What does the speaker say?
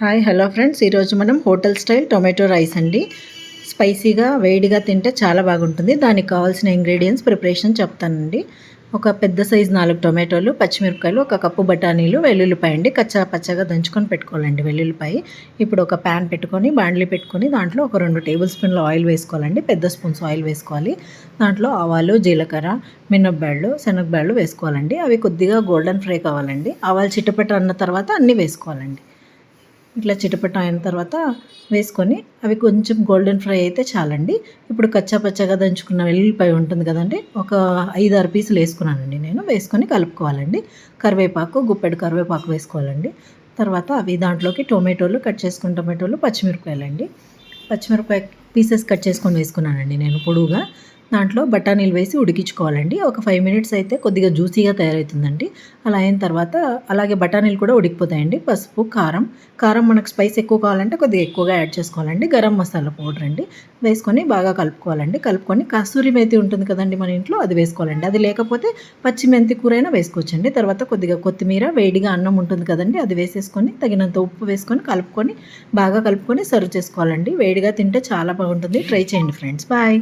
Hi hello friends, ఈరోజు మనం hotel style tomato rice అండి. స్పైసీగా వేడిగా తింటే చాలా బాగుంటుంది. దానికి కావాల్సిన ఇంగ్రీడియంట్స్ ప్రిపరేషన్ చెప్తానండి. ఒక పెద్ద సైజు 4 టొమాటోలు, పచ్చిమిరపకాయలు, ఒక కప్పు బఠానీలు, వెల్లుల్లిపాయ అండి. కచ్చా పచ్చగా దంచుకొని పెట్టుకోవాలండి వెల్లుల్లిపాయ. ఇప్పుడు ఒక ప్యాన్ పెట్టుకొని బాండ్లీ పెట్టుకొని దాంట్లో ఒక 2 టేబుల్ స్పూన్ల ఆయిల్ వేసుకోవాలండి. పెద్ద స్పూన్స్ ఆయిల్ వేసుకోవాలి. దాంట్లో ఆవాలు, జీలకర్ర, మినపబ్యాళ్ళు, శనగబ్యాళ్ళు వేసుకోవాలండి. అవి కొద్దిగా గోల్డెన్ ఫ్రై కావాలండి. ఆవాలు చిటపట అన్న తర్వాత అన్నీ వేసుకోవాలండి. ఇట్లా చిటపట అయిన తర్వాత వేసుకొని అవి కొంచెం గోల్డెన్ ఫ్రై అయితే చాలండి. ఇప్పుడు కచ్చా పచ్చగా దంచుకున్న వెల్లుల్లిపాయ ఉంటుంది కదండి, ఒక 5-6 పీసులు వేసుకున్నానండి నేను. వేసుకొని కలుపుకోవాలండి. కరివేపాకు, గుప్పెడు కరివేపాకు వేసుకోవాలండి. తర్వాత అవి దాంట్లోకి టొమాటోలు, కట్ చేసుకున్న టొమాటోలు, పచ్చిమిరపకాయలండి. పచ్చిమిరపకాయ పీసెస్ కట్ చేసుకొని వేసుకున్నానండి నేను పొడువుగా. దాంట్లో బఠానీలు వేసి ఉడికించుకోవాలండి. ఒక 5 మినిట్స్ అయితే కొద్దిగా జ్యూసీగా తయారవుతుందండి. అలా అయిన తర్వాత అలాగే బఠానీలు కూడా ఉడికిపోతాయండి. పసుపు, కారం మనకు స్పైస్ ఎక్కువ కావాలంటే కొద్దిగా ఎక్కువగా యాడ్ చేసుకోవాలండి. గరం మసాలా పౌడర్ అండి వేసుకొని బాగా కలుపుకోవాలండి. కలుపుకొని కస్తూరి మేతి ఉంటుంది కదండి మన ఇంట్లో, అది వేసుకోవాలండి. అది లేకపోతే పచ్చి మెంతి కూర అయినా వేసుకోవచ్చండి. తర్వాత కొద్దిగా కొత్తిమీర, వేడిగా అన్నం ఉంటుంది కదండి, అది వేసేసుకొని తగినంత ఉప్పు వేసుకొని బాగా కలుపుకొని సర్వ్ చేసుకోవాలండి. వేడిగా తింటే చాలా బాగుంటుంది. ట్రై చేయండి ఫ్రెండ్స్. బాయ్.